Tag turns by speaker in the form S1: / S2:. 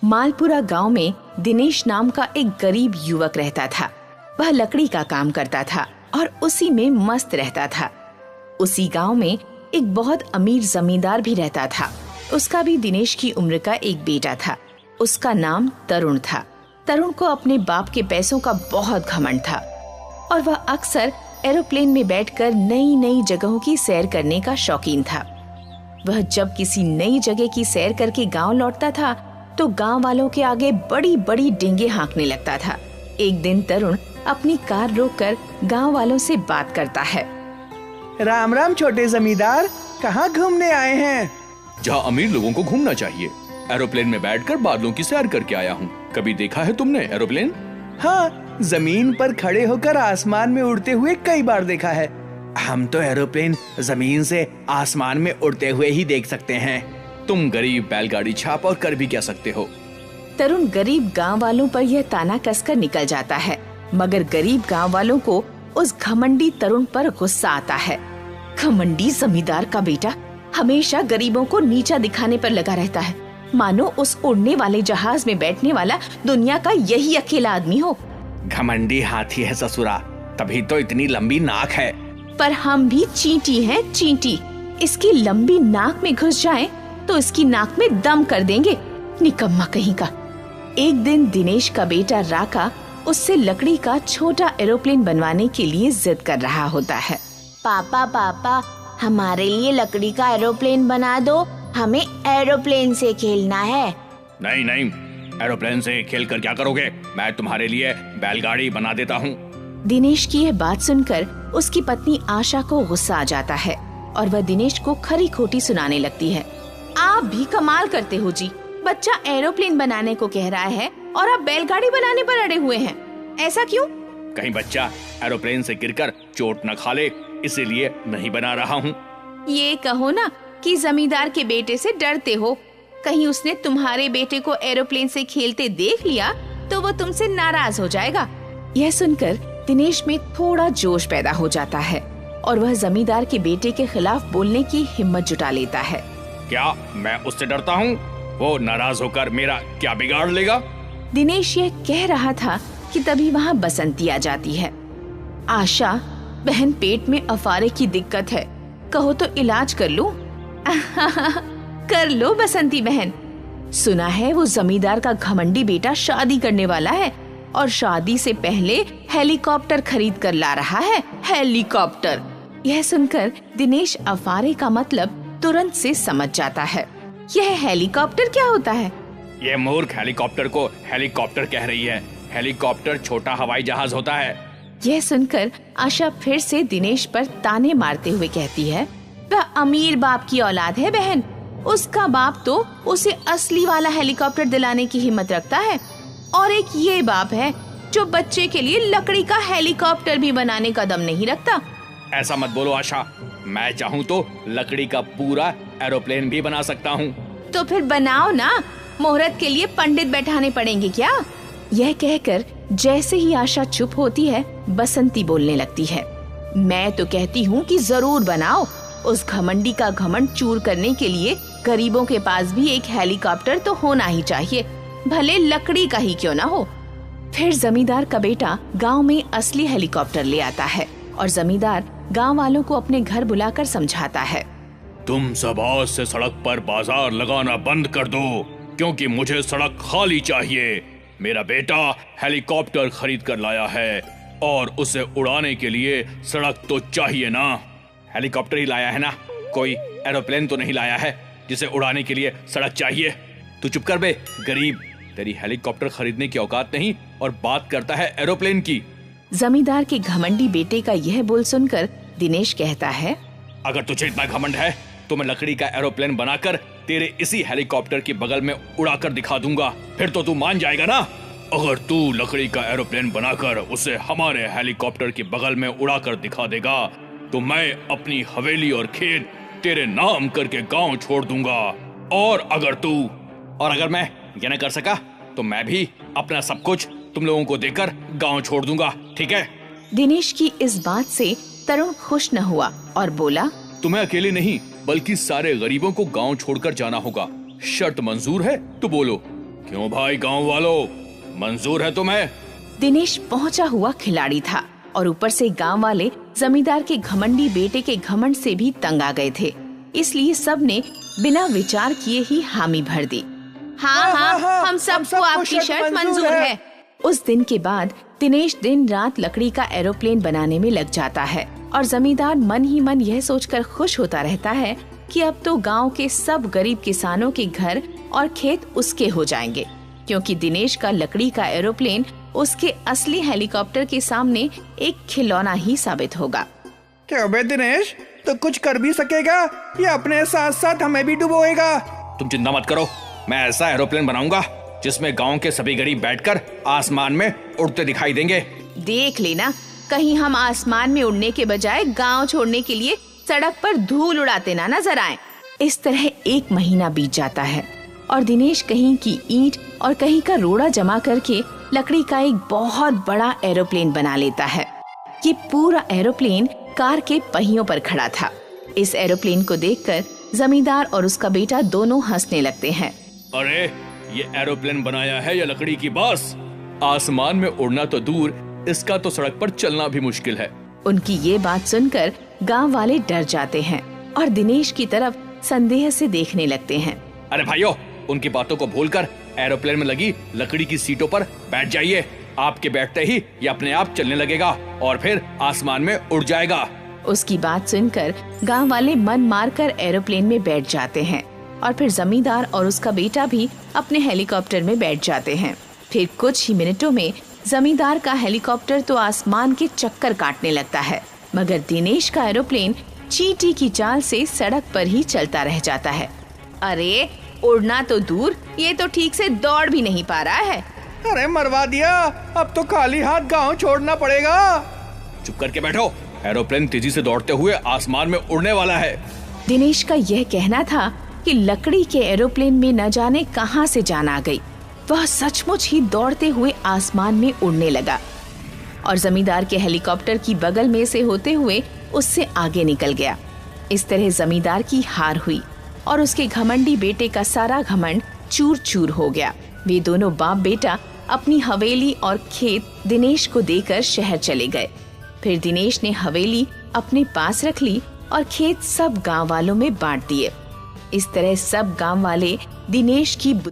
S1: मालपुरा गांव में दिनेश नाम का एक गरीब युवक रहता था। वह लकड़ी का काम करता था और उसी में मस्त रहता था। उसी गांव में एक बहुत अमीर जमींदार भी रहता था। उसका भी दिनेश की उम्र का एक बेटा था। उसका नाम तरुण था। तरुण को अपने बाप के पैसों का बहुत घमंड था और वह अक्सर एरोप्लेन में बैठकर नई नई जगहों की सैर करने का शौकीन था। वह जब किसी नई जगह की सैर करके गांव लौटता था तो गांव वालों के आगे बड़ी बड़ी डींगे हाँकने लगता था। एक दिन तरुण अपनी कार रोककर गांव वालों से बात करता है।
S2: राम राम छोटे जमींदार, कहाँ घूमने आए हैं?
S3: जहाँ अमीर लोगों को घूमना चाहिए। एरोप्लेन में बैठकर बादलों की सैर करके आया हूँ। कभी देखा है तुमने एरोप्लेन?
S2: हाँ, जमीन पर खड़े होकर आसमान में उड़ते हुए कई बार देखा है। हम तो एरोप्लेन जमीन से आसमान में उड़ते हुए ही देख सकते हैं।
S3: तुम गरीब बैलगाड़ी छाप और कर भी क्या सकते हो?
S1: तरुण गरीब गांव वालों पर यह ताना कसकर निकल जाता है, मगर गरीब गांव वालों को उस घमंडी तरुण पर गुस्सा आता है। घमंडी जमींदार का बेटा हमेशा गरीबों को नीचा दिखाने पर लगा रहता है, मानो उस उड़ने वाले जहाज में बैठने वाला दुनिया का यही अकेला आदमी हो।
S2: घमंडी हाथी है ससुरा, तभी तो इतनी लंबी नाक है।
S1: पर हम भी चींटी हैं, चींटी। इसकी लंबी नाक में घुस जाए तो इसकी नाक में दम कर देंगे, निकम्मा कहीं का। एक दिन दिनेश का बेटा राका उससे लकड़ी का छोटा एरोप्लेन बनवाने के लिए जिद कर रहा होता है।
S4: पापा पापा, हमारे लिए लकड़ी का एरोप्लेन बना दो, हमें एरोप्लेन से खेलना है।
S3: नहीं नहीं, एरोप्लेन से खेल कर क्या करोगे? मैं तुम्हारे लिए बैलगाड़ी बना देता हूँ।
S1: दिनेश की यह बात सुनकर उसकी पत्नी आशा को गुस्सा आ जाता है और वह दिनेश को खरी खोटी सुनाने लगती है। आप भी कमाल करते हो जी, बच्चा एरोप्लेन बनाने को कह रहा है और आप बैलगाड़ी बनाने पर अड़े हुए हैं। ऐसा क्यों?
S3: कहीं बच्चा एरोप्लेन से गिरकर चोट न खा ले, इसीलिए नहीं बना रहा हूँ।
S1: ये कहो ना कि जमींदार के बेटे से डरते हो। कहीं उसने तुम्हारे बेटे को एरोप्लेन से खेलते देख लिया तो वो तुमसे नाराज हो जाएगा। यह सुनकर दिनेश में थोड़ा जोश पैदा हो जाता है और वह जमींदार के बेटे के खिलाफ बोलने की हिम्मत जुटा लेता है।
S3: क्या मैं उससे डरता हूँ? वो नाराज होकर मेरा क्या बिगाड़ लेगा?
S1: दिनेश यह कह रहा था कि तभी वहाँ बसंती आ जाती है। आशा, बहन पेट में अफारे की दिक्कत है, कहो तो इलाज कर लूं? कर लो बसंती बहन। सुना है वो जमींदार का घमंडी बेटा शादी करने वाला है और शादी से पहले हेलीकॉप्टर खरीद कर ला रहा है। हेलीकॉप्टर। यह सुनकर दिनेश अफारे का मतलब तुरंत से समझ जाता है। यह हेलीकॉप्टर क्या होता है?
S3: ये मूर्ख हेलीकॉप्टर को हेलीकॉप्टर कह रही है। हेलीकॉप्टर छोटा हवाई जहाज होता है।
S1: यह सुनकर आशा फिर से दिनेश पर ताने मारते हुए कहती है, वह अमीर बाप की औलाद है बहन। उसका बाप तो उसे असली वाला हेलीकॉप्टर दिलाने की हिम्मत रखता है और एक ये बाप है जो बच्चे के लिए लकड़ी का हेलीकॉप्टर भी बनाने का दम नहीं रखता।
S3: ऐसा मत बोलो आशा, मैं चाहूँ तो लकड़ी का पूरा एरोप्लेन भी बना सकता हूँ।
S1: तो फिर बनाओ ना, मुहूर्त के लिए पंडित बैठाने पड़ेंगे क्या? यह कहकर जैसे ही आशा चुप होती है, बसंती बोलने लगती है। मैं तो कहती हूँ कि जरूर बनाओ। उस घमंडी का घमंड चूर करने के लिए गरीबों के पास भी एक हेलीकॉप्टर तो होना ही चाहिए, भले लकड़ी का ही क्यों ना हो। फिर जमींदार का बेटा गांव में असली हेलीकॉप्टर ले आता है और जमींदार गांव वालों को अपने घर बुलाकर समझाता है।
S3: तुम सब आज से सड़क पर बाजार लगाना बंद कर दो, क्योंकि मुझे सड़क खाली चाहिए। मेरा बेटा हेलीकॉप्टर खरीद कर लाया है और उसे उड़ाने के लिए सड़क तो चाहिए ना। हेलीकॉप्टर ही लाया है ना, कोई एरोप्लेन तो नहीं लाया है जिसे उड़ाने के लिए सड़क चाहिए। तू चुप कर बे गरीब, तेरी हेलीकॉप्टर खरीदने की औकात नहीं और बात करता है एरोप्लेन की।
S1: जमींदार के घमंडी बेटे का यह बोल सुनकर दिनेश कहता है,
S3: अगर तुझे इतना घमंड है तो मैं लकड़ी का एरोप्लेन बनाकर तेरे इसी हेलीकॉप्टर के बगल में उड़ाकर दिखा दूंगा, फिर तो तू मान जाएगा ना। अगर तू लकड़ी का एरोप्लेन बनाकर उसे हमारे हेलीकॉप्टर के बगल में उड़ाकर दिखा देगा तो मैं अपनी हवेली और खेत तेरे नाम करके गांव छोड़ दूंगा। और अगर मैं ये न कर सका तो मैं भी अपना सब कुछ तुम लोगों को देकर गांव छोड़ दूंगा, ठीक है?
S1: दिनेश की इस बात से तरुण खुश न हुआ और बोला,
S3: तुम्हें अकेले नहीं बल्कि सारे गरीबों को गांव छोड़कर जाना होगा। शर्त मंजूर है तो बोलो, क्यों भाई गांव वालों, मंजूर है तुम्हें?
S1: दिनेश पहुंचा हुआ खिलाड़ी था और ऊपर से गांव वाले जमींदार के घमंडी बेटे के घमंड से भी तंग आ गए थे। इसलिए सब ने बिना विचार किए ही हामी भर दी। हाँ हाँ, हम सबको आपकी शर्त मंजूर है। उस दिन के बाद दिनेश दिन रात लकड़ी का एरोप्लेन बनाने में लग जाता है और जमींदार मन ही मन यह सोचकर खुश होता रहता है कि अब तो गांव के सब गरीब किसानों के घर और खेत उसके हो जाएंगे, क्योंकि दिनेश का लकड़ी का एरोप्लेन उसके असली हेलीकॉप्टर के सामने एक खिलौना ही साबित होगा।
S2: क्यों बे दिनेश, तो कुछ कर भी सकेगा या अपने साथ साथ हमें भी डुबोएगा?
S3: तुम चिंता मत करो, मैं ऐसा एरोप्लेन बनाऊंगा जिसमें गांव के सभी गरीब बैठकर आसमान में उड़ते दिखाई देंगे।
S1: देख लेना, कहीं हम आसमान में उड़ने के बजाय गांव छोड़ने के लिए सड़क पर धूल उड़ाते ना नजर आए। इस तरह 1 महीना बीत जाता है और दिनेश कहीं की ईंट और कहीं का रोड़ा जमा करके लकड़ी का एक बहुत बड़ा एरोप्लेन बना लेता है। ये पूरा एरोप्लेन कार के पहियों पर खड़ा था। इस एरोप्लेन को देखकर जमींदार और उसका बेटा दोनों हंसने लगते हैं।
S3: अरे ये एरोप्लेन बनाया है या लकड़ी की बास? आसमान में उड़ना तो दूर, इसका तो सड़क पर चलना भी मुश्किल है।
S1: उनकी ये बात सुनकर गांव वाले डर जाते हैं और दिनेश की तरफ संदेह से देखने लगते हैं।
S3: अरे भाइयों, उनकी बातों को भूलकर एरोप्लेन में लगी लकड़ी की सीटों पर बैठ जाइए। आपके बैठते ही ये अपने आप चलने लगेगा और फिर आसमान में उड़ जाएगा।
S1: उसकी बात सुनकर गांव वाले मन मारकर एरोप्लेन में बैठ जाते हैं और फिर जमींदार और उसका बेटा भी अपने हेलीकॉप्टर में बैठ जाते हैं। फिर कुछ ही मिनटों में जमींदार का हेलीकॉप्टर तो आसमान के चक्कर काटने लगता है, मगर दिनेश का एरोप्लेन चींटी की चाल से सड़क पर ही चलता रह जाता है। अरे उड़ना तो दूर, ये तो ठीक से दौड़ भी नहीं पा रहा है।
S2: अरे मरवा दिया, अब तो खाली हाथ गांव छोड़ना पड़ेगा।
S3: चुप करके बैठो, एरोप्लेन तेजी से दौड़ते हुए आसमान में उड़ने वाला है।
S1: दिनेश का यह कहना था कि लकड़ी के एरोप्लेन में न जाने कहां से जान आ गई। वह सचमुच ही दौड़ते हुए आसमान में उड़ने लगा और जमींदार के हेलीकॉप्टर की बगल में से होते हुए उससे आगे निकल गया। इस तरह जमींदार की हार हुई और उसके घमंडी बेटे का सारा घमंड चूर चूर हो गया। वे दोनों बाप बेटा अपनी हवेली और खेत दिनेश को देकर शहर चले गए। फिर दिनेश ने हवेली अपने पास रख ली और खेत सब गांव वालों में बांट दिए। इस तरह सब गांव वाले दिनेश की